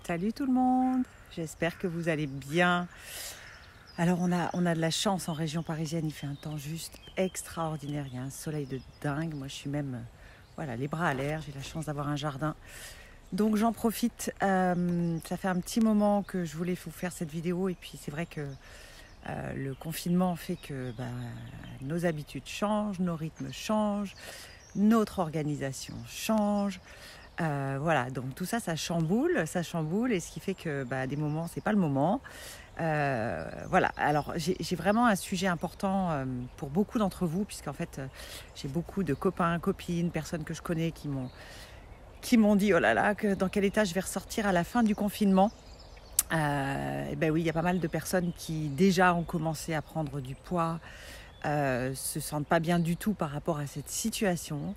Salut tout le monde, j'espère que vous allez bien. Alors on a de la chance en région parisienne, il fait un temps juste extraordinaire, il y a un soleil de dingue. Moi je suis même voilà, les bras à l'air, j'ai la chance d'avoir un jardin. Donc j'en profite, ça fait un petit moment que je voulais vous faire cette vidéo et puis c'est vrai que le confinement fait que nos habitudes changent, nos rythmes changent, notre organisation change. Voilà, donc tout ça, ça chamboule, et ce qui fait que des moments, c'est pas le moment. Voilà, alors j'ai vraiment un sujet important pour beaucoup d'entre vous, puisqu'en fait, j'ai beaucoup de copains, copines, personnes que je connais qui m'ont dit, oh là là, que dans quel état je vais ressortir à la fin du confinement. Et ben oui, il y a pas mal de personnes qui déjà ont commencé à prendre du poids, se sentent pas bien du tout par rapport à cette situation.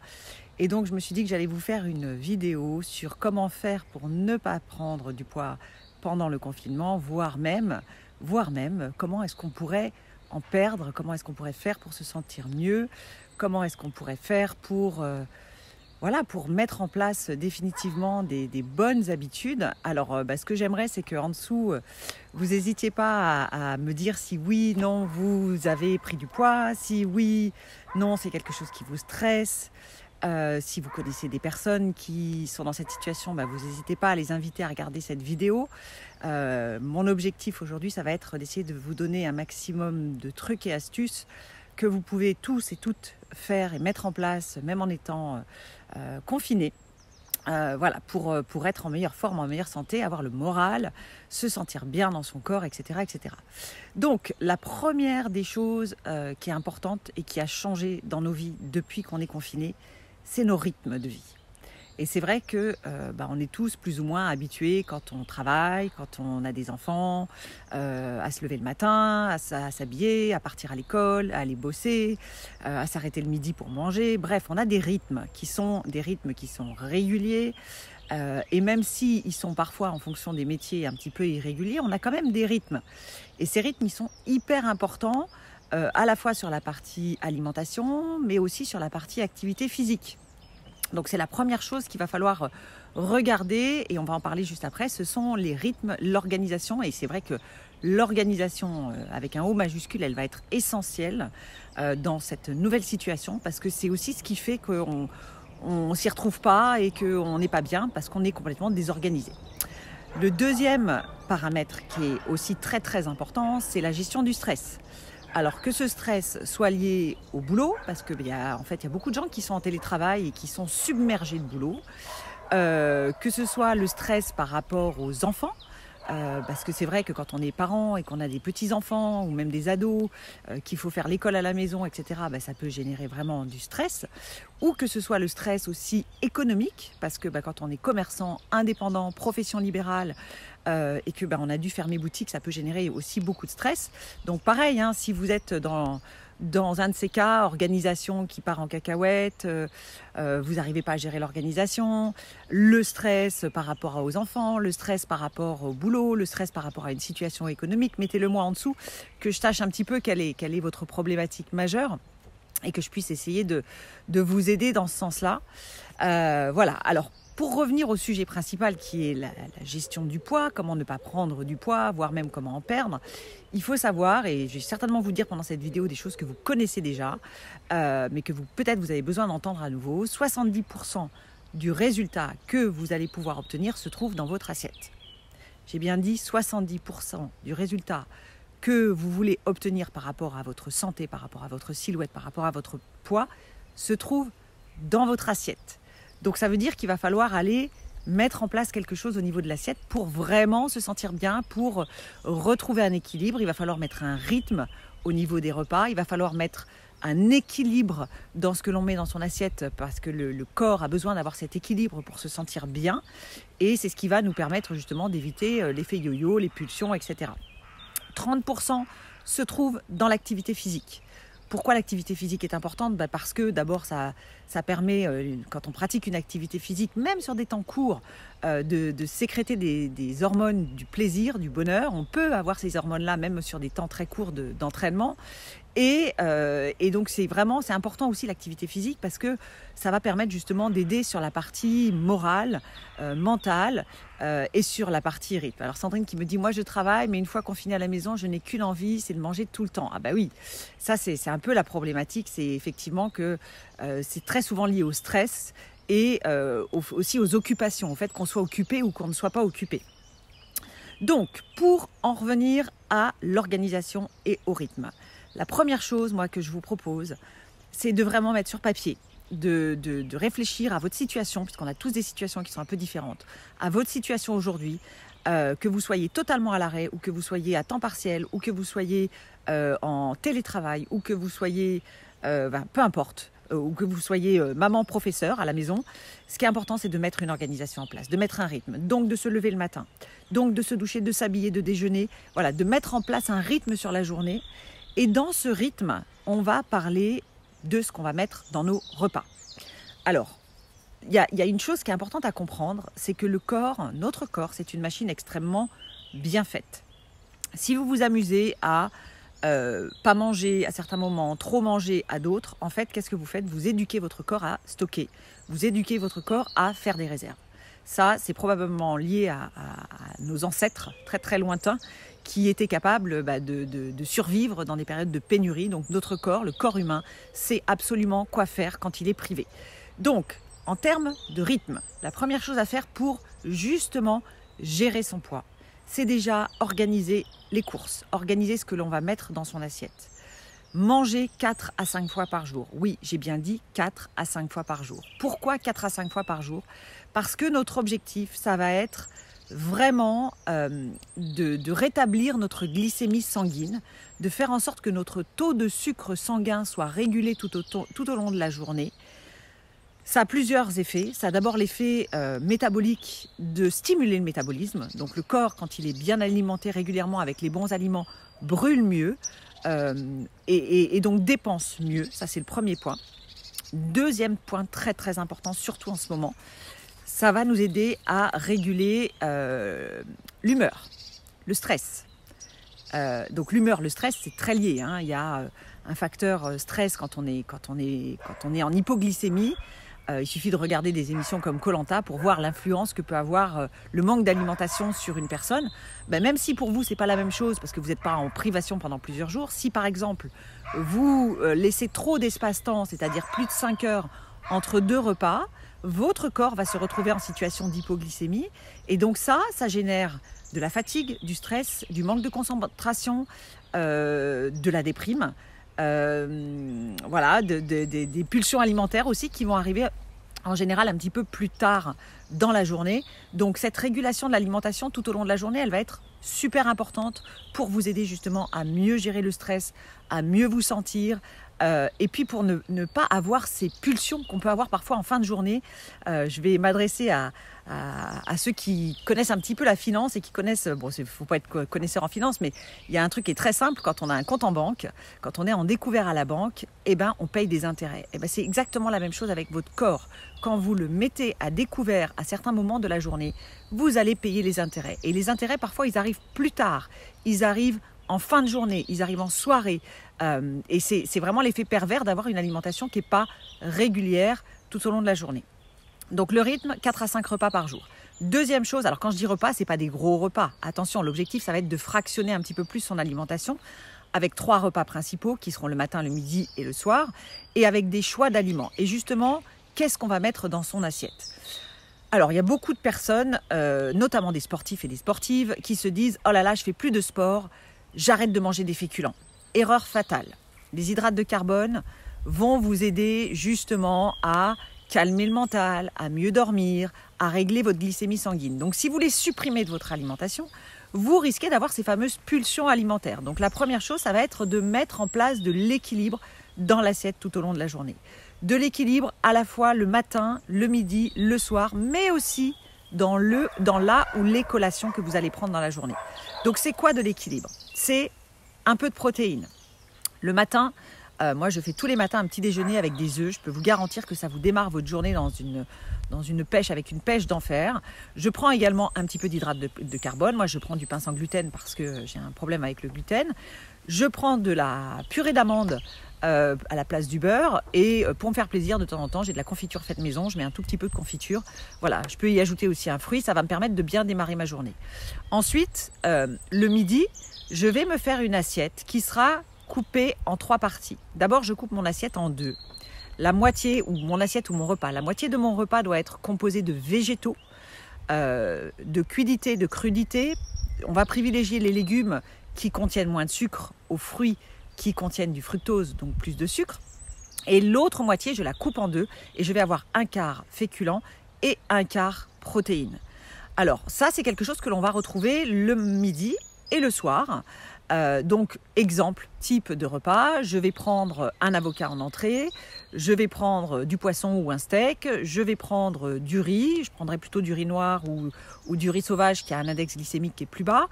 Et donc, je me suis dit que j'allais vous faire une vidéo sur comment faire pour ne pas prendre du poids pendant le confinement, voire même comment est-ce qu'on pourrait en perdre, comment est-ce qu'on pourrait faire pour se sentir mieux, comment est-ce qu'on pourrait faire pour, pour mettre en place définitivement des bonnes habitudes. Alors, ce que j'aimerais, c'est qu'en dessous, vous n'hésitiez pas à me dire si oui, non, vous avez pris du poids, si oui, non, c'est quelque chose qui vous stresse. Si vous connaissez des personnes qui sont dans cette situation, vous n'hésitez pas à les inviter à regarder cette vidéo. Mon objectif aujourd'hui, ça va être d'essayer de vous donner un maximum de trucs et astuces que vous pouvez tous et toutes faire et mettre en place, même en étant confinés. Pour être en meilleure forme, en meilleure santé, avoir le moral, se sentir bien dans son corps, etc. etc. Donc, la première des choses qui est importante et qui a changé dans nos vies depuis qu'on est confinés, c'est nos rythmes de vie. Et c'est vrai que on est tous plus ou moins habitués quand on travaille, quand on a des enfants, à se lever le matin, à s'habiller, à partir à l'école, à aller bosser, à s'arrêter le midi pour manger. Bref, on a des rythmes qui sont réguliers. Et même s'ils sont parfois en fonction des métiers un petit peu irréguliers, on a quand même des rythmes. Et ces rythmes, ils sont hyper importants, à la fois sur la partie alimentation, mais aussi sur la partie activité physique. Donc c'est la première chose qu'il va falloir regarder, et on va en parler juste après, ce sont les rythmes, l'organisation. Et c'est vrai que l'organisation avec un O majuscule, elle va être essentielle dans cette nouvelle situation, parce que c'est aussi ce qui fait qu'on ne s'y retrouve pas et qu'on n'est pas bien, parce qu'on est complètement désorganisé. Le deuxième paramètre qui est aussi très très important, c'est la gestion du stress. Alors que ce stress soit lié au boulot, parce qu'il y a beaucoup de gens qui sont en télétravail et qui sont submergés de boulot, que ce soit le stress par rapport aux enfants, parce que c'est vrai que quand on est parent et qu'on a des petits-enfants ou même des ados, qu'il faut faire l'école à la maison, etc., ça peut générer vraiment du stress. Ou que ce soit le stress aussi économique, parce que quand on est commerçant, indépendant, profession libérale, et que on a dû fermer boutique, ça peut générer aussi beaucoup de stress. Donc pareil, si vous êtes dans un de ces cas, organisation qui part en cacahuète, vous n'arrivez pas à gérer l'organisation, le stress par rapport aux enfants, le stress par rapport au boulot, le stress par rapport à une situation économique, mettez-le moi en dessous, que je sache un petit peu quelle est votre problématique majeure et que je puisse essayer de vous aider dans ce sens-là. Voilà, alors pour revenir au sujet principal qui est la gestion du poids, comment ne pas prendre du poids, voire même comment en perdre, il faut savoir, et je vais certainement vous dire pendant cette vidéo des choses que vous connaissez déjà, mais que peut-être vous avez besoin d'entendre à nouveau, 70% du résultat que vous allez pouvoir obtenir se trouve dans votre assiette. J'ai bien dit 70% du résultat que vous voulez obtenir par rapport à votre santé, par rapport à votre silhouette, par rapport à votre poids, se trouve dans votre assiette. Donc ça veut dire qu'il va falloir aller mettre en place quelque chose au niveau de l'assiette pour vraiment se sentir bien, pour retrouver un équilibre. Il va falloir mettre un rythme au niveau des repas, il va falloir mettre un équilibre dans ce que l'on met dans son assiette, parce que le corps a besoin d'avoir cet équilibre pour se sentir bien, et c'est ce qui va nous permettre justement d'éviter l'effet yo-yo, les pulsions, etc. 30% se trouve dans l'activité physique. Pourquoi l'activité physique est importante ? Parce que d'abord ça permet, quand on pratique une activité physique, même sur des temps courts, de sécréter des hormones du plaisir, du bonheur. On peut avoir ces hormones-là même sur des temps très courts d'entraînement. Et donc c'est important aussi l'activité physique parce que ça va permettre justement d'aider sur la partie morale, mentale et sur la partie rythme. Alors Sandrine qui me dit, moi je travaille mais une fois qu'on finit à la maison, je n'ai qu'une envie, c'est de manger tout le temps. Ah bah oui, ça c'est un peu la problématique, c'est effectivement que c'est très souvent lié au stress et aussi aux occupations, au fait qu'on soit occupé ou qu'on ne soit pas occupé. Donc pour en revenir à l'organisation et au rythme, la première chose, moi, que je vous propose, c'est de vraiment mettre sur papier, de réfléchir à votre situation, puisqu'on a tous des situations qui sont un peu différentes, à votre situation aujourd'hui, que vous soyez totalement à l'arrêt, ou que vous soyez à temps partiel, ou que vous soyez en télétravail, ou que vous soyez, peu importe, ou que vous soyez maman, professeur à la maison. Ce qui est important, c'est de mettre une organisation en place, de mettre un rythme, donc de se lever le matin, donc de se doucher, de s'habiller, de déjeuner, voilà, de mettre en place un rythme sur la journée. Et dans ce rythme, on va parler de ce qu'on va mettre dans nos repas. Alors, il y a une chose qui est importante à comprendre, c'est que notre corps, c'est une machine extrêmement bien faite. Si vous vous amusez à pas manger à certains moments, trop manger à d'autres, en fait, qu'est-ce que vous faites? Vous éduquez votre corps à stocker. Vous éduquez votre corps à faire des réserves. Ça, c'est probablement lié à nos ancêtres très très lointains qui étaient capables de survivre dans des périodes de pénurie. Donc notre corps, le corps humain, sait absolument quoi faire quand il est privé. Donc, en termes de rythme, la première chose à faire pour justement gérer son poids, c'est déjà organiser les courses, organiser ce que l'on va mettre dans son assiette. Manger 4 à 5 fois par jour. Oui, j'ai bien dit 4 à 5 fois par jour. Pourquoi 4 à 5 fois par jour? Parce que notre objectif, ça va être vraiment de rétablir notre glycémie sanguine, de faire en sorte que notre taux de sucre sanguin soit régulé tout au long de la journée. Ça a plusieurs effets. Ça a d'abord l'effet métabolique de stimuler le métabolisme. Donc le corps, quand il est bien alimenté régulièrement avec les bons aliments, brûle mieux et donc dépense mieux. Ça, c'est le premier point. Deuxième point très très important, surtout en ce moment, ça va nous aider à réguler l'humeur, le stress. Donc l'humeur, le stress, c'est très lié. Hein. Il y a un facteur stress quand on est en hypoglycémie. Il suffit de regarder des émissions comme Koh-Lanta pour voir l'influence que peut avoir le manque d'alimentation sur une personne. Même si pour vous, c'est pas la même chose parce que vous n'êtes pas en privation pendant plusieurs jours. Si par exemple, vous laissez trop d'espace-temps, c'est-à-dire plus de 5 heures entre 2 repas, votre corps va se retrouver en situation d'hypoglycémie. Et donc ça génère de la fatigue, du stress, du manque de concentration, de la déprime. Voilà, des pulsions alimentaires aussi qui vont arriver en général un petit peu plus tard dans la journée. Donc cette régulation de l'alimentation tout au long de la journée, elle va être super importante pour vous aider justement à mieux gérer le stress, à mieux vous sentir, et puis pour ne pas avoir ces pulsions qu'on peut avoir parfois en fin de journée. Je vais m'adresser à ceux qui connaissent un petit peu la finance et qui connaissent, bon, il ne faut pas être connaisseur en finance, mais il y a un truc qui est très simple. Quand on a un compte en banque, quand on est en découvert à la banque, on paye des intérêts. C'est exactement la même chose avec votre corps. Quand vous le mettez à découvert à certains moments de la journée, vous allez payer les intérêts. Et les intérêts, parfois, ils arrivent plus tard. Ils arrivent en fin de journée, ils arrivent en soirée. Et c'est vraiment l'effet pervers d'avoir une alimentation qui n'est pas régulière tout au long de la journée. Donc le rythme, 4 à 5 repas par jour. Deuxième chose, alors quand je dis repas, ce n'est pas des gros repas. Attention, l'objectif, ça va être de fractionner un petit peu plus son alimentation avec 3 repas principaux qui seront le matin, le midi et le soir, et avec des choix d'aliments. Et justement, qu'est-ce qu'on va mettre dans son assiette ? Alors, il y a beaucoup de personnes, notamment des sportifs et des sportives, qui se disent « Oh là là, je fais plus de sport, j'arrête de manger des féculents ». Erreur fatale. Les hydrates de carbone vont vous aider justement à calmer le mental, à mieux dormir, à régler votre glycémie sanguine. Donc si vous les supprimez de votre alimentation, vous risquez d'avoir ces fameuses pulsions alimentaires. Donc la première chose, ça va être de mettre en place de l'équilibre dans l'assiette tout au long de la journée. De l'équilibre à la fois le matin, le midi, le soir, mais aussi dans la ou les collations que vous allez prendre dans la journée. Donc c'est quoi de l'équilibre ? C'est un peu de protéines. Le matin, Moi, je fais tous les matins un petit déjeuner avec des œufs. Je peux vous garantir que ça vous démarre votre journée dans une pêche, avec une pêche d'enfer. Je prends également un petit peu d'hydrate de carbone. Moi, je prends du pain sans gluten parce que j'ai un problème avec le gluten. Je prends de la purée d'amande à la place du beurre. Et pour me faire plaisir, de temps en temps, j'ai de la confiture faite maison. Je mets un tout petit peu de confiture. Voilà, je peux y ajouter aussi un fruit. Ça va me permettre de bien démarrer ma journée. Ensuite, le midi, je vais me faire une assiette qui sera coupée en 3 parties. D'abord, je coupe mon assiette en 2. La moitié, ou mon assiette ou mon repas, la moitié de mon repas doit être composée de végétaux, de cuidité, de crudité. On va privilégier les légumes qui contiennent moins de sucre aux fruits qui contiennent du fructose, donc plus de sucre. Et l'autre moitié, je la coupe en 2 et je vais avoir un quart féculent et un quart protéines. Alors ça, c'est quelque chose que l'on va retrouver le midi et le soir. Donc exemple type de repas, je vais prendre un avocat en entrée, je vais prendre du poisson ou un steak, je vais prendre du riz, je prendrai plutôt du riz noir ou du riz sauvage qui a un index glycémique qui est plus bas,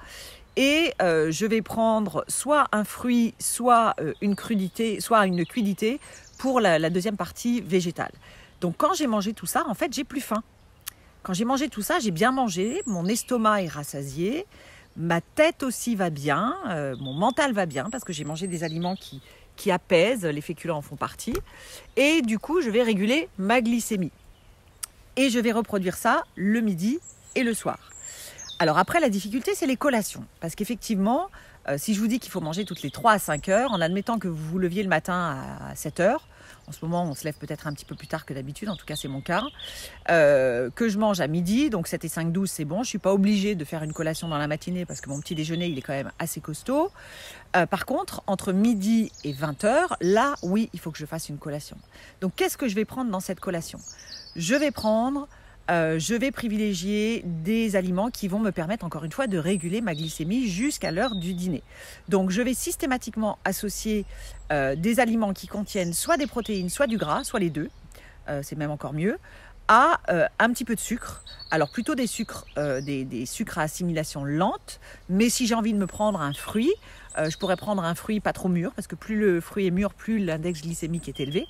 et je vais prendre soit un fruit, soit une crudité, soit une cuidité pour la deuxième partie végétale. Donc quand j'ai mangé tout ça, en fait j'ai plus faim. Quand j'ai mangé tout ça, j'ai bien mangé, mon estomac est rassasié, ma tête aussi va bien, mon mental va bien parce que j'ai mangé des aliments qui apaisent, les féculents en font partie. Et du coup, je vais réguler ma glycémie. Et je vais reproduire ça le midi et le soir. Alors après, la difficulté, c'est les collations. Parce qu'effectivement, si je vous dis qu'il faut manger toutes les 3 à 5 heures, en admettant que vous vous leviez le matin à 7 heures, en ce moment, on se lève peut-être un petit peu plus tard que d'habitude, en tout cas c'est mon cas, que je mange à midi, donc 7 et 5, 12, c'est bon. Je ne suis pas obligée de faire une collation dans la matinée parce que mon petit déjeuner, il est quand même assez costaud. Par contre, entre midi et 20 heures, là, oui, il faut que je fasse une collation. Donc qu'est-ce que je vais prendre dans cette collation ? Je vais privilégier des aliments qui vont me permettre, encore une fois, de réguler ma glycémie jusqu'à l'heure du dîner. Donc, je vais systématiquement associer des aliments qui contiennent soit des protéines, soit du gras, soit les deux, c'est même encore mieux, à un petit peu de sucre. Alors, plutôt des sucres à assimilation lente, mais si j'ai envie de me prendre un fruit, je pourrais prendre un fruit pas trop mûr, parce que plus le fruit est mûr, plus l'index glycémique est élevé.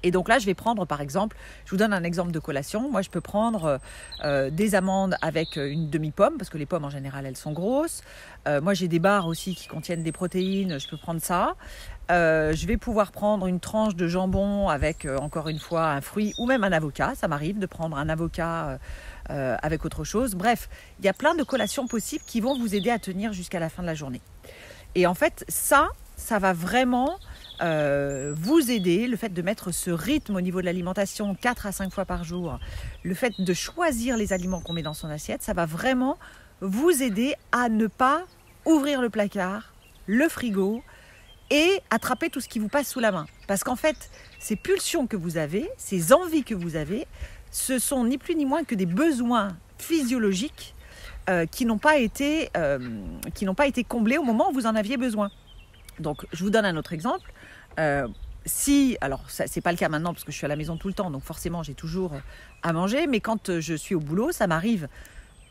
Et donc là, je vais prendre par exemple, je vous donne un exemple de collation. Moi, je peux prendre des amandes avec une demi-pomme, parce que les pommes en général, elles sont grosses. Moi, j'ai des barres aussi qui contiennent des protéines, je peux prendre ça. Je vais pouvoir prendre une tranche de jambon avec, encore une fois, un fruit ou même un avocat. Ça m'arrive de prendre un avocat avec autre chose. Bref, il y a plein de collations possibles qui vont vous aider à tenir jusqu'à la fin de la journée. Et en fait, ça va vraiment vous aider, le fait de mettre ce rythme au niveau de l'alimentation 4 à 5 fois par jour, le fait de choisir les aliments qu'on met dans son assiette, ça va vraiment vous aider à ne pas ouvrir le placard, le frigo et attraper tout ce qui vous passe sous la main. Parce qu'en fait, ces pulsions que vous avez, ces envies que vous avez, ce sont ni plus ni moins que des besoins physiologiques qui n'ont pas été comblés au moment où vous en aviez besoin. Donc, je vous donne un autre exemple. Alors ça, c'est pas le cas maintenant parce que je suis à la maison tout le temps, donc forcément j'ai toujours à manger, mais quand je suis au boulot, ça m'arrive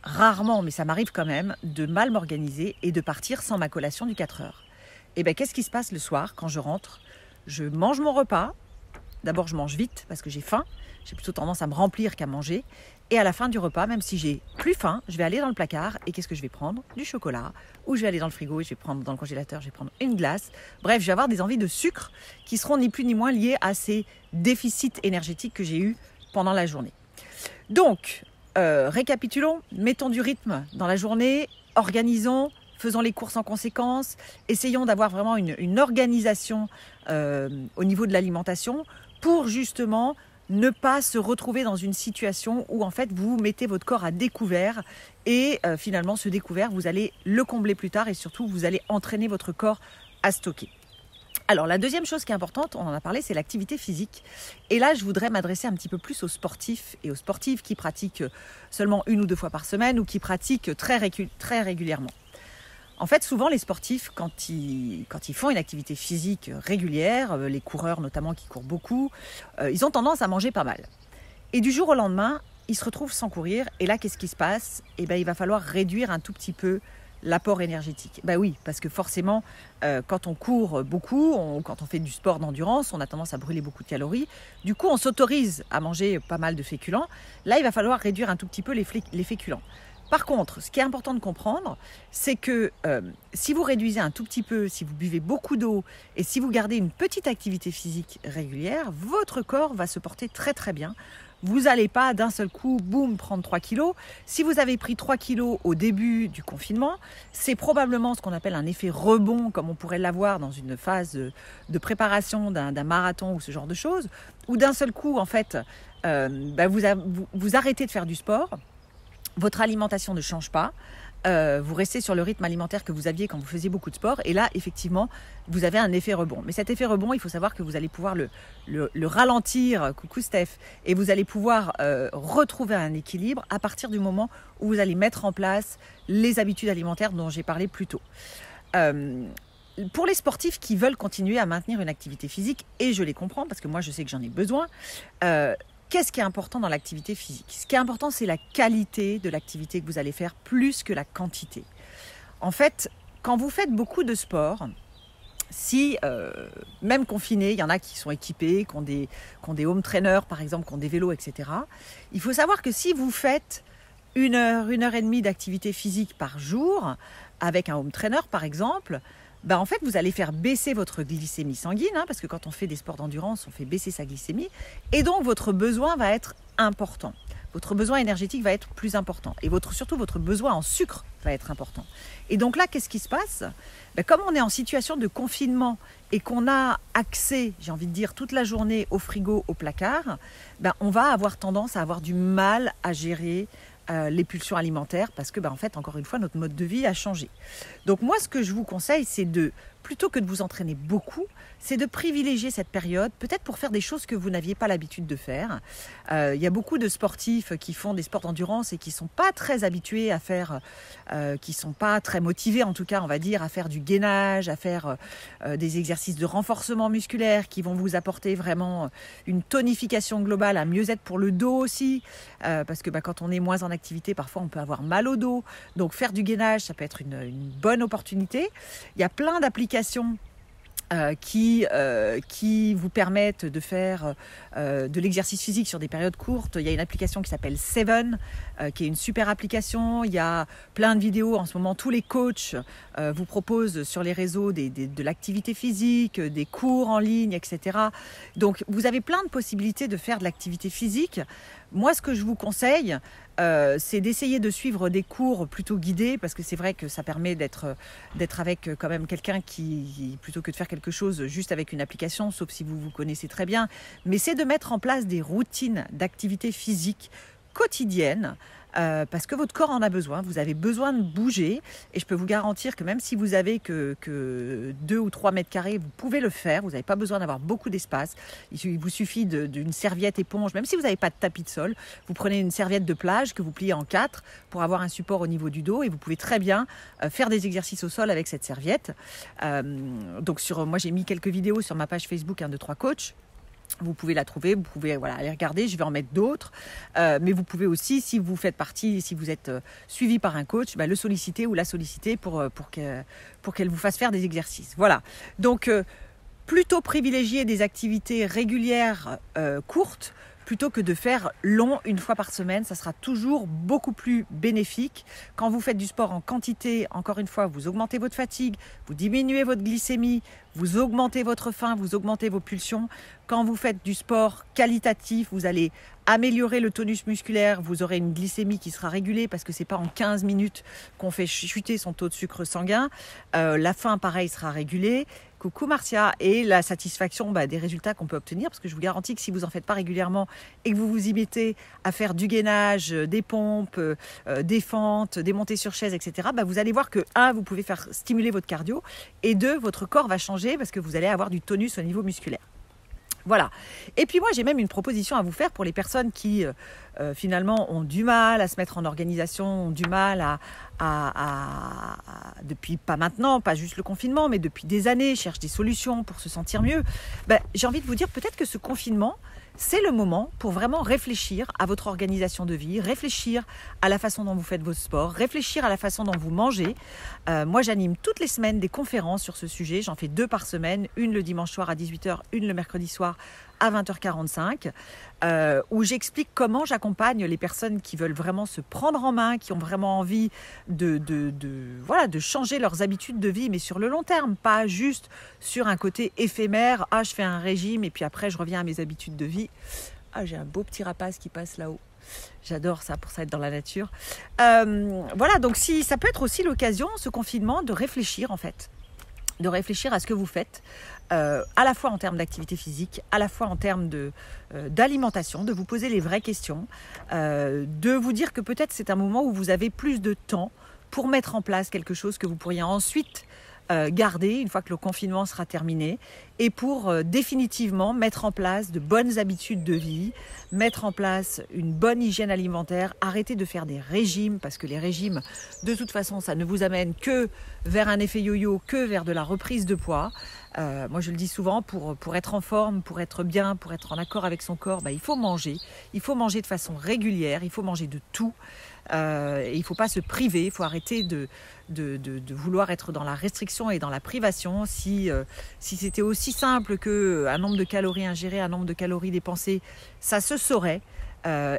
rarement, mais ça m'arrive quand même de mal m'organiser et de partir sans ma collation du 4 heures. Et bien qu'est-ce qui se passe le soir quand je rentre ? Je mange mon repas, d'abord je mange vite parce que j'ai faim, j'ai plutôt tendance à me remplir qu'à manger, et à la fin du repas, même si j'ai plus faim, je vais aller dans le placard et qu'est-ce que je vais prendre ? Du chocolat, ou je vais aller dans le frigo et je vais prendre dans le congélateur, je vais prendre une glace. Bref, je vais avoir des envies de sucre qui seront ni plus ni moins liées à ces déficits énergétiques que j'ai eus pendant la journée. Donc, récapitulons, mettons du rythme dans la journée, organisons, faisons les courses en conséquence, essayons d'avoir vraiment une organisation au niveau de l'alimentation pour justement ne pas se retrouver dans une situation où en fait vous mettez votre corps à découvert et finalement ce découvert vous allez le combler plus tard et surtout vous allez entraîner votre corps à stocker. Alors la deuxième chose qui est importante, on en a parlé, c'est l'activité physique. Et là je voudrais m'adresser un petit peu plus aux sportifs et aux sportives qui pratiquent seulement 1 ou 2 fois par semaine ou qui pratiquent très régulièrement. En fait, souvent, les sportifs, quand ils font une activité physique régulière, les coureurs notamment qui courent beaucoup, ils ont tendance à manger pas mal. Et du jour au lendemain, ils se retrouvent sans courir. Et là, qu'est-ce qui se passe ? Eh bien, il va falloir réduire un tout petit peu l'apport énergétique. Bah oui, parce que forcément, quand on court beaucoup, quand on fait du sport d'endurance, on a tendance à brûler beaucoup de calories. Du coup, on s'autorise à manger pas mal de féculents. Là, il va falloir réduire un tout petit peu les féculents. Par contre, ce qui est important de comprendre, c'est que si vous réduisez un tout petit peu, si vous buvez beaucoup d'eau et si vous gardez une petite activité physique régulière, votre corps va se porter très très bien. Vous n'allez pas d'un seul coup, boum, prendre 3 kilos. Si vous avez pris 3 kilos au début du confinement, c'est probablement ce qu'on appelle un effet rebond, comme on pourrait l'avoir dans une phase de préparation d'un marathon ou ce genre de choses, où d'un seul coup, en fait, vous arrêtez de faire du sport. Votre alimentation ne change pas, vous restez sur le rythme alimentaire que vous aviez quand vous faisiez beaucoup de sport et là effectivement vous avez un effet rebond. Mais cet effet rebond, il faut savoir que vous allez pouvoir le ralentir, coucou Steph, et vous allez pouvoir retrouver un équilibre à partir du moment où vous allez mettre en place les habitudes alimentaires dont j'ai parlé plus tôt. Pour les sportifs qui veulent continuer à maintenir une activité physique, et je les comprends parce que moi je sais que j'en ai besoin, qu'est-ce qui est important dans l'activité physique? Ce qui est important, c'est la qualité de l'activité que vous allez faire plus que la quantité. En fait, quand vous faites beaucoup de sport, si, même confinés, il y en a qui sont équipés, qui ont des home trainers par exemple, qui ont des vélos, etc. Il faut savoir que si vous faites 1 heure, 1 heure et demie d'activité physique par jour, avec un home trainer par exemple, en fait, vous allez faire baisser votre glycémie sanguine, parce que quand on fait des sports d'endurance, on fait baisser sa glycémie. Et donc, votre besoin va être important. Votre besoin énergétique va être plus important. Et surtout, votre besoin en sucre va être important. Et donc là, qu'est-ce qui se passe? Comme on est en situation de confinement et qu'on a accès, j'ai envie de dire, toute la journée au frigo, au placard, on va avoir tendance à avoir du mal à gérer les pulsions alimentaires parce que en fait encore une fois notre mode de vie a changé. Donc moi ce que je vous conseille c'est plutôt que de vous entraîner beaucoup, c'est de privilégier cette période peut-être pour faire des choses que vous n'aviez pas l'habitude de faire. Il y a beaucoup de sportifs qui font des sports d'endurance et qui sont pas très habitués à faire, qui sont pas très motivés en tout cas on va dire à faire du gainage, à faire des exercices de renforcement musculaire qui vont vous apporter vraiment une tonification globale, un mieux-être pour le dos aussi, parce que quand on est moins en activité parfois on peut avoir mal au dos, donc faire du gainage ça peut être une bonne opportunité. Il y a plein d'applications qui vous permettent de faire de l'exercice physique sur des périodes courtes. Il y a une application qui s'appelle Seven, qui est une super application. Il y a plein de vidéos en ce moment. Tous les coachs vous proposent sur les réseaux de l'activité physique, des cours en ligne, etc. Donc vous avez plein de possibilités de faire de l'activité physique. Moi, ce que je vous conseille, c'est d'essayer de suivre des cours plutôt guidés, parce que c'est vrai que ça permet d'être avec quand même quelqu'un qui, plutôt que de faire quelque chose juste avec une application, sauf si vous vous connaissez très bien, mais c'est de mettre en place des routines d'activité physique quotidiennes, parce que votre corps en a besoin, vous avez besoin de bouger et je peux vous garantir que même si vous avez que 2 ou 3 mètres carrés, vous pouvez le faire, vous n'avez pas besoin d'avoir beaucoup d'espace, il vous suffit d'une serviette éponge, même si vous n'avez pas de tapis de sol, vous prenez une serviette de plage que vous pliez en 4 pour avoir un support au niveau du dos et vous pouvez très bien faire des exercices au sol avec cette serviette. Donc moi j'ai mis quelques vidéos sur ma page Facebook 1, 2, 3 coach. Vous pouvez la trouver, vous pouvez aller regarder, je vais en mettre d'autres. Mais vous pouvez aussi, si vous faites partie, si vous êtes suivi par un coach, le solliciter ou la solliciter pour qu'elle vous fasse faire des exercices. Voilà. Donc, plutôt privilégier des activités régulières courtes plutôt que de faire long 1 fois par semaine. Ça sera toujours beaucoup plus bénéfique. Quand vous faites du sport en quantité, encore une fois, vous augmentez votre fatigue, vous diminuez votre glycémie, vous augmentez votre faim, vous augmentez vos pulsions. Quand vous faites du sport qualitatif, vous allez améliorer le tonus musculaire, vous aurez une glycémie qui sera régulée parce que c'est pas en 15 minutes qu'on fait chuter son taux de sucre sanguin. La faim, pareil, sera régulée. Coucou Marcia, et la satisfaction des résultats qu'on peut obtenir, parce que je vous garantis que si vous en faites pas régulièrement et que vous vous y mettez à faire du gainage, des pompes, des fentes, des montées sur chaise, etc., vous allez voir que 1, vous pouvez faire stimuler votre cardio, et 2, votre corps va changer parce que vous allez avoir du tonus au niveau musculaire. Voilà. Et puis moi, j'ai même une proposition à vous faire pour les personnes qui, finalement, ont du mal à se mettre en organisation, ont du mal depuis, pas maintenant, pas juste le confinement, mais depuis des années, cherchent des solutions pour se sentir mieux. J'ai envie de vous dire, peut-être que ce confinement, c'est le moment pour vraiment réfléchir à votre organisation de vie, réfléchir à la façon dont vous faites vos sports, réfléchir à la façon dont vous mangez. Moi, j'anime toutes les semaines des conférences sur ce sujet. J'en fais 2 par semaine, une le dimanche soir à 18h, une le mercredi soir à 20h45, où j'explique comment j'accompagne les personnes qui veulent vraiment se prendre en main, qui ont vraiment envie de changer leurs habitudes de vie, mais sur le long terme, pas juste sur un côté éphémère. Ah, je fais un régime et puis après je reviens à mes habitudes de vie. Ah, j'ai un beau petit rapace qui passe là-haut. J'adore ça, pour ça être dans la nature. Voilà, donc si ça peut être aussi l'occasion, ce confinement, de réfléchir en fait. De réfléchir à ce que vous faites, à la fois en termes d'activité physique, à la fois en termes d'alimentation, de vous poser les vraies questions, de vous dire que peut-être c'est un moment où vous avez plus de temps pour mettre en place quelque chose que vous pourriez ensuite garder une fois que le confinement sera terminé, et pour définitivement mettre en place de bonnes habitudes de vie, mettre en place une bonne hygiène alimentaire, arrêter de faire des régimes, parce que les régimes, de toute façon, ça ne vous amène que vers un effet yo-yo, que vers de la reprise de poids. Moi, je le dis souvent, pour être en forme, pour être bien, pour être en accord avec son corps, il faut manger. Il faut manger de façon régulière, il faut manger de tout. Et il ne faut pas se priver, il faut arrêter de vouloir être dans la restriction et dans la privation. Si c'était aussi simple qu'un nombre de calories ingérées, un nombre de calories dépensées, ça se saurait.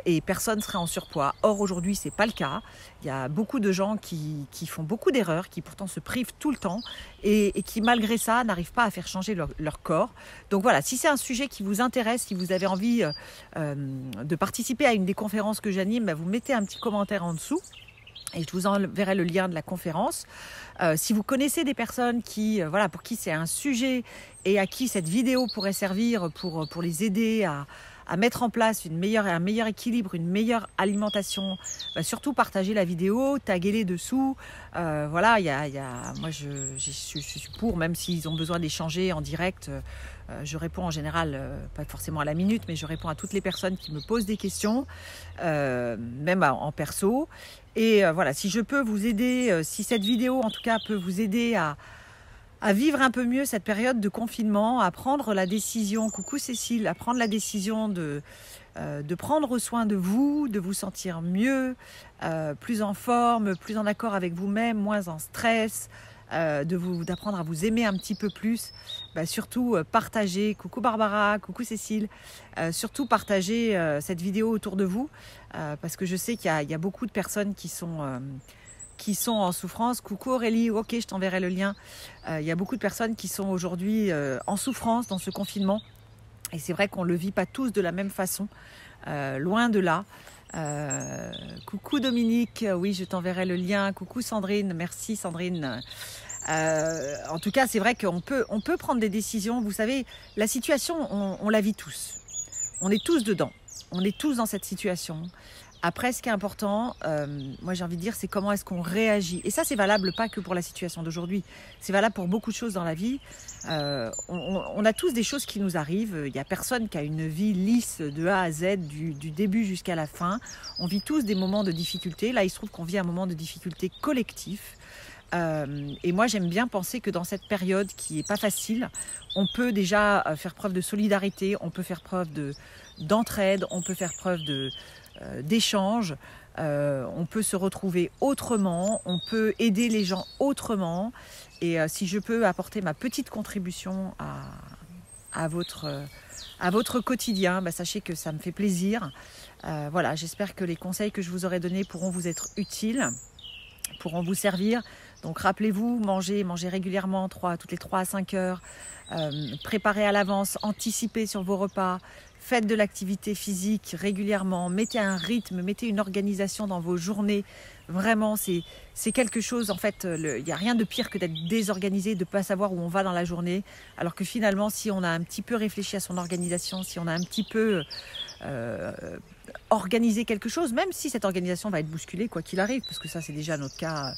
Et personne ne serait en surpoids. Or aujourd'hui c'est pas le cas. Il y a beaucoup de gens qui font beaucoup d'erreurs, qui pourtant se privent tout le temps et qui malgré ça n'arrivent pas à faire changer leur corps. Donc voilà, si c'est un sujet qui vous intéresse, si vous avez envie de participer à une des conférences que j'anime, vous mettez un petit commentaire en dessous. Et je vous enverrai le lien de la conférence. Si vous connaissez des personnes pour qui c'est un sujet et à qui cette vidéo pourrait servir pour les aider à mettre en place un meilleur équilibre, une meilleure alimentation, surtout partagez la vidéo, taguez-les dessous. Moi je suis pour, même s'ils ont besoin d'échanger en direct. Je réponds en général, pas forcément à la minute, mais je réponds à toutes les personnes qui me posent des questions, même en perso. Et voilà, si je peux vous aider, si cette vidéo en tout cas peut vous aider à vivre un peu mieux cette période de confinement, à prendre la décision, coucou Cécile, à prendre la décision de prendre soin de vous sentir mieux, plus en forme, plus en accord avec vous-même, moins en stress, d'apprendre à vous aimer un petit peu plus. Surtout partagez, coucou Barbara, coucou Cécile, surtout partagez cette vidéo autour de vous, parce que je sais qu'il y a beaucoup de personnes qui sont en souffrance. Coucou Aurélie, ok, je t'enverrai le lien. Il y a beaucoup de personnes qui sont aujourd'hui en souffrance dans ce confinement. Et c'est vrai qu'on ne le vit pas tous de la même façon, loin de là. Coucou Dominique, oui, je t'enverrai le lien. Coucou Sandrine, merci Sandrine. En tout cas, c'est vrai qu'on peut prendre des décisions. Vous savez, la situation, on la vit tous. On est tous dedans. On est tous dans cette situation. Après, ce qui est important, moi j'ai envie de dire, c'est comment est-ce qu'on réagit. Et ça, c'est valable pas que pour la situation d'aujourd'hui. C'est valable pour beaucoup de choses dans la vie. On a tous des choses qui nous arrivent. Il n'y a personne qui a une vie lisse de A à Z, du début jusqu'à la fin. On vit tous des moments de difficulté. Là, il se trouve qu'on vit un moment de difficulté collectif. Et moi, j'aime bien penser que dans cette période qui n'est pas facile, on peut déjà faire preuve de solidarité, on peut faire preuve d'entraide, on peut faire preuve d'échange, on peut se retrouver autrement, on peut aider les gens autrement. Et si je peux apporter ma petite contribution à votre quotidien, sachez que ça me fait plaisir. Voilà, j'espère que les conseils que je vous aurai donnés pourront vous être utiles, pourront vous servir. Donc rappelez-vous, mangez régulièrement toutes les 3 à 5 heures, préparez à l'avance, anticipez sur vos repas, faites de l'activité physique régulièrement, mettez un rythme, mettez une organisation dans vos journées. Vraiment, c'est quelque chose, en fait, il n'y a rien de pire que d'être désorganisé, de ne pas savoir où on va dans la journée. Alors que finalement, si on a un petit peu réfléchi à son organisation, si on a un petit peu organisé quelque chose, même si cette organisation va être bousculée, quoi qu'il arrive, parce que ça c'est déjà notre cas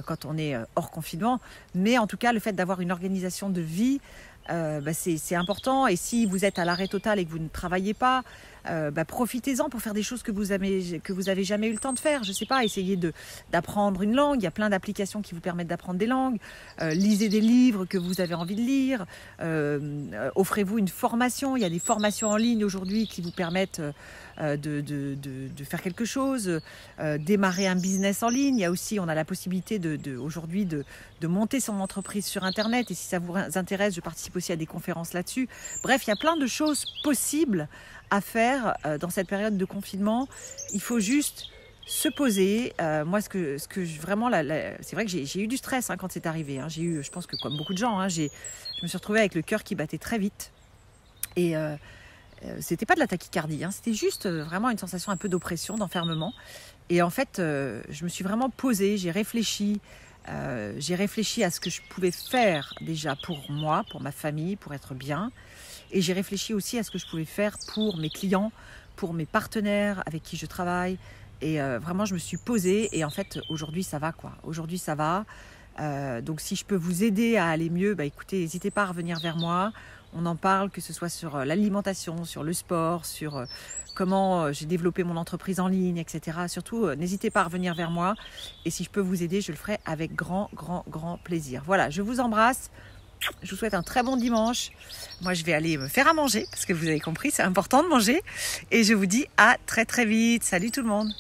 quand on est hors confinement, mais en tout cas le fait d'avoir une organisation de vie, c'est important. Et si vous êtes à l'arrêt total et que vous ne travaillez pas, profitez-en pour faire des choses que vous avez jamais eu le temps de faire. Je sais pas, essayez d'apprendre une langue. Il y a plein d'applications qui vous permettent d'apprendre des langues. Lisez des livres que vous avez envie de lire. Offrez-vous une formation. Il y a des formations en ligne aujourd'hui qui vous permettent de faire quelque chose. Démarrer un business en ligne. Il y a aussi, on a la possibilité aujourd'hui de monter son entreprise sur Internet. Et si ça vous intéresse, je participe aussi à des conférences là-dessus. Bref, il y a plein de choses possibles à faire dans cette période de confinement. Il faut juste se poser. Moi, vraiment, c'est vrai que j'ai eu du stress quand c'est arrivé. J'ai eu, je pense que comme beaucoup de gens, je me suis retrouvée avec le cœur qui battait très vite. Et c'était pas de la tachycardie, c'était juste vraiment une sensation un peu d'oppression, d'enfermement. Et en fait, je me suis vraiment posée, j'ai réfléchi à ce que je pouvais faire déjà pour moi, pour ma famille, pour être bien. Et j'ai réfléchi aussi à ce que je pouvais faire pour mes clients, pour mes partenaires avec qui je travaille. Et vraiment, je me suis posée. Et en fait, aujourd'hui, ça va quoi. Aujourd'hui, ça va. Donc, si je peux vous aider à aller mieux, écoutez, n'hésitez pas à revenir vers moi. On en parle, que ce soit sur l'alimentation, sur le sport, sur comment j'ai développé mon entreprise en ligne, etc. Surtout, n'hésitez pas à revenir vers moi. Et si je peux vous aider, je le ferai avec grand, grand, grand plaisir. Voilà, je vous embrasse. Je vous souhaite un très bon dimanche. Moi, je vais aller me faire à manger parce que vous avez compris, c'est important de manger. Et je vous dis à très très vite. Salut tout le monde.